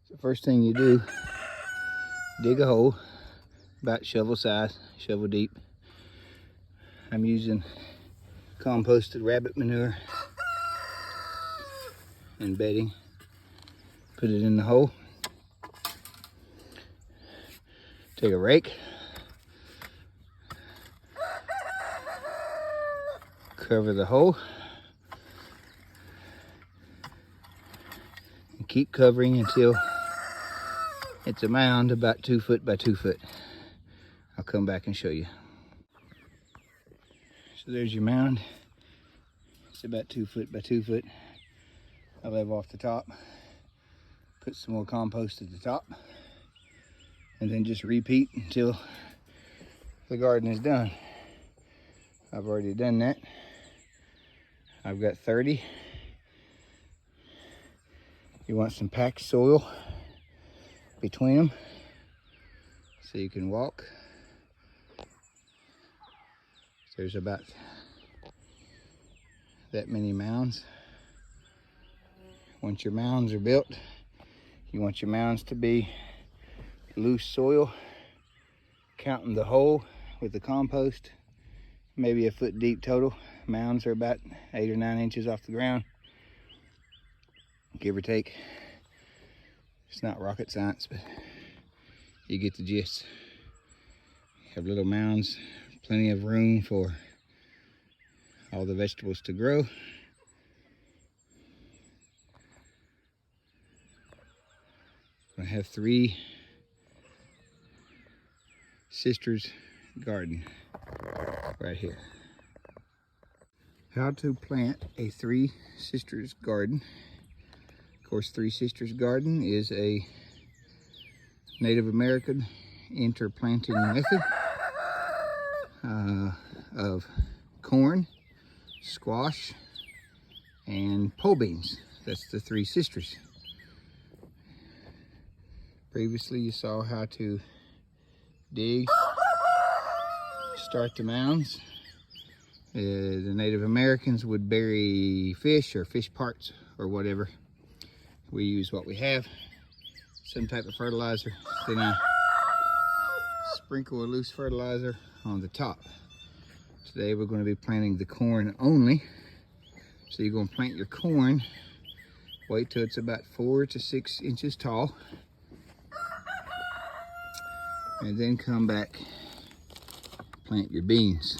So first thing you do, dig a hole about shovel size, shovel deep. I'm using composted rabbit manure and bedding. Put it in the hole. Take a rake. Cover the hole. And keep covering until it's a mound about 2 foot by 2 foot. I'll come back and show you. So there's your mound. It's about 2 foot by 2 foot. I level off the top. Put some more compost at the top. And then just repeat until the garden is done. I've already done that. I've got 30. You want some packed soil between them so you can walk. There's about that many mounds. Once your mounds are built, you want your mounds to be loose soil, counting the hole with the compost, maybe a foot deep total. Mounds are about 8 or 9 inches off the ground, give or take. It's not rocket science, but you get the gist. You have little mounds, plenty of room for all the vegetables to grow. I have 3 sisters garden right here. How to plant a 3 sisters garden. Of course, 3 sisters garden is a Native American interplanting method of corn, squash, and pole beans. That's the 3 sisters. Previously you saw how to dig, start the mounds. The Native Americans would bury fish or fish parts or whatever. We use what we have, some type of fertilizer. Then I sprinkle a loose fertilizer on the top. Today we're going to be planting the corn only. So you're going to plant your corn, wait till it's about 4 to 6 inches tall, and then come back, plant your beans.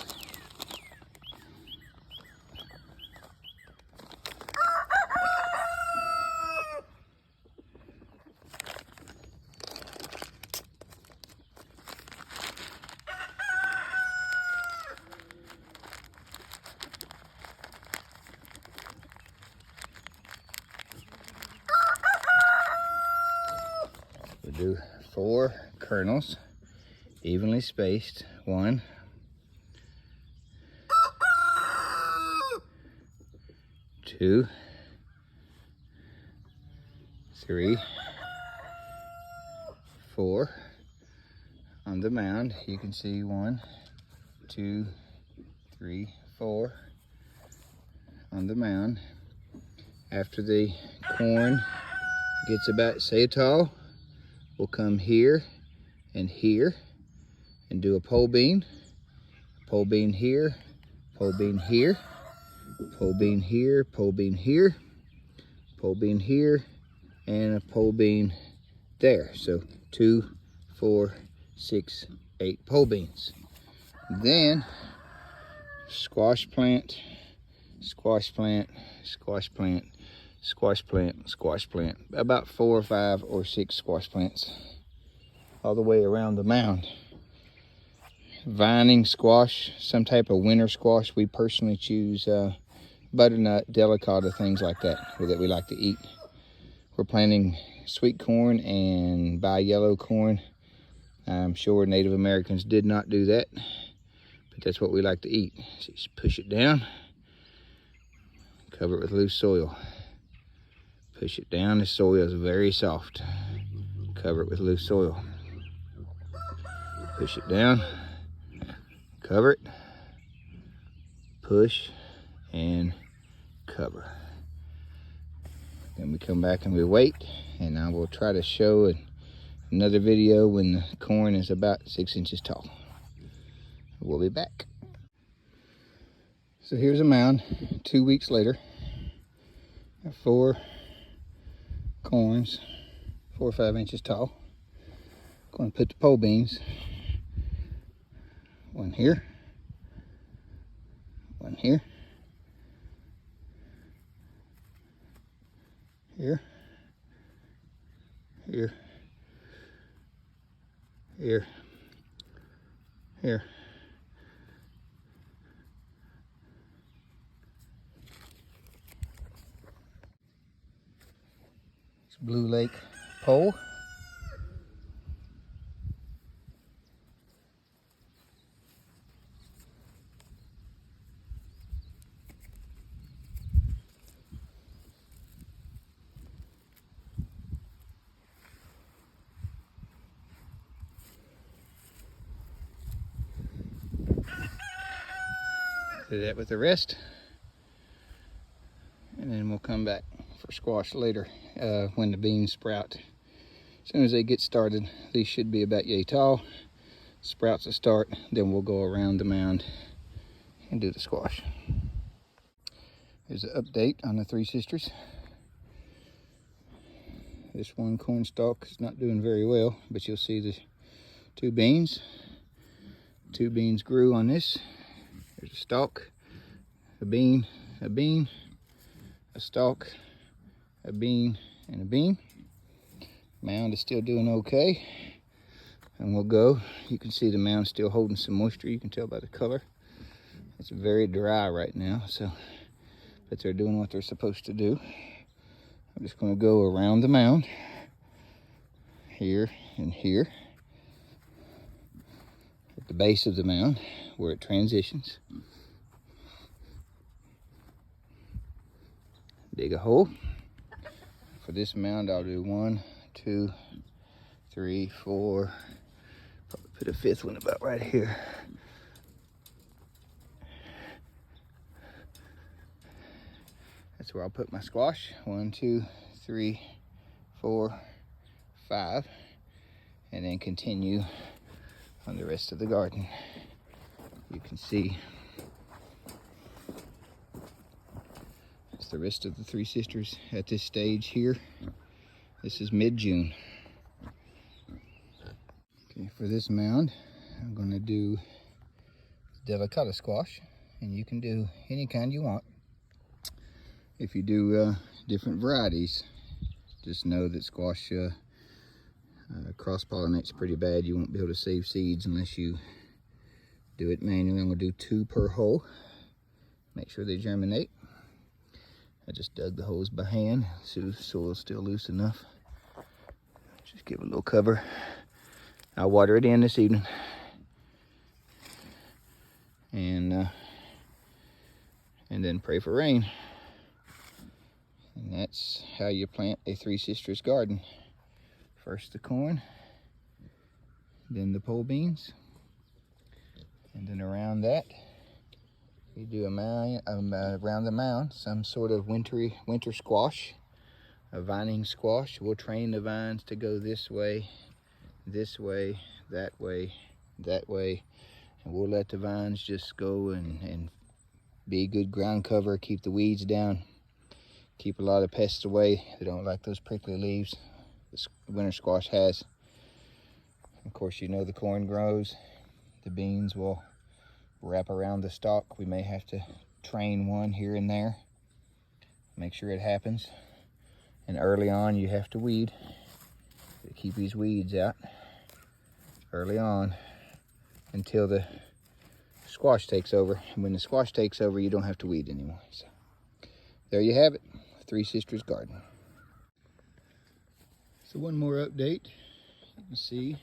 We'll do 4 kernels, evenly spaced. 1, 2, 3, 4. On the mound, you can see 1, 2, 3, 4 on the mound. After the corn gets about say tall, we'll come here and do a pole bean here, pole bean here, pole bean here, pole bean here, pole bean here, and a pole bean there. So 2, 4, 6, 8 pole beans. Then squash plant, squash plant, squash plant, squash plant, squash plant. About 4 or 5 or 6 squash plants all the way around the mound. Vining squash, some type of winter squash. We personally choose butternut, delicata, things like that we like to eat. We're planting sweet corn and bi-yellow corn. I'm sure Native Americans did not do that, but that's what we like to eat. So just push it down, cover it with loose soil. Push it down, the soil is very soft. Cover it with loose soil. Push it down, cover it, push, and cover. Then we come back and we wait, and I will try to show another video when the corn is about 6 inches tall. We'll be back. So here's a mound 2 weeks later. Got 4 corns, 4 or 5 inches tall. Going to put the pole beans, one here, one here, here, here, here, here. It's Blue Lake pole. Do that with the rest, and then we'll come back for squash later when the beans sprout. As soon as they get started, these should be about yay tall. Sprouts will start, then we'll go around the mound and do the squash. Here's an update on the Three Sisters. This one corn stalk is not doing very well, but you'll see the 2 beans. 2 beans grew on this. There's a stalk, a bean, a bean, a stalk, a bean, and a bean. Mound is still doing okay. And we'll go. You can see the mound still holding some moisture. You can tell by the color. It's very dry right now, but they're doing what they're supposed to do. I'm just going to go around the mound, here and here, at the base of the mound where it transitions. Dig a hole. For this mound, I'll do 1, 2, 3, 4. Probably put a 5th one about right here. That's where I'll put my squash. 1, 2, 3, 4, 5, and then continue on the rest of the garden. You can see it's the rest of the Three Sisters at this stage here. This is mid-June. Okay, for this mound, I'm going to do delicata squash, and you can do any kind you want. If you do different varieties, just know that squash cross-pollinates pretty bad. You won't be able to save seeds unless you do it manually. I'm going to do 2 per hole. Make sure they germinate. I just dug the holes by hand, so the soil's still loose enough. Just give it a little cover. I'll water it in this evening. And then pray for rain. And that's how you plant a Three Sisters garden. First the corn, then the pole beans, and then around that you do a mound, around the mound, some sort of winter squash, a vining squash. We'll train the vines to go this way, that way, that way, and we'll let the vines just go and be good ground cover, keep the weeds down, keep a lot of pests away. They don't like those prickly leaves this winter squash has. Of course, you know the corn grows. The beans will wrap around the stalk. We may have to train one here and there. Make sure it happens. And early on, you have to weed to keep these weeds out early on until the squash takes over. And when the squash takes over, you don't have to weed anymore. So there you have it, Three Sisters garden. So one more update. You can see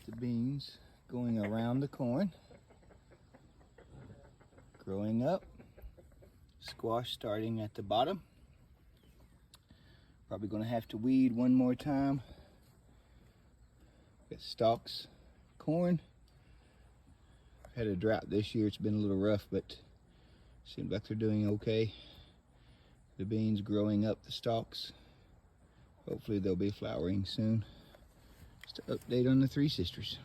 the beans going around the corn, growing up, squash starting at the bottom. Probably going to have to weed one more time. Got stalks, corn. Had a drought this year. It's been a little rough, but seems like they're doing okay. the beans growing up the stalks. Hopefully they'll be flowering soon. Just an update on the Three Sisters.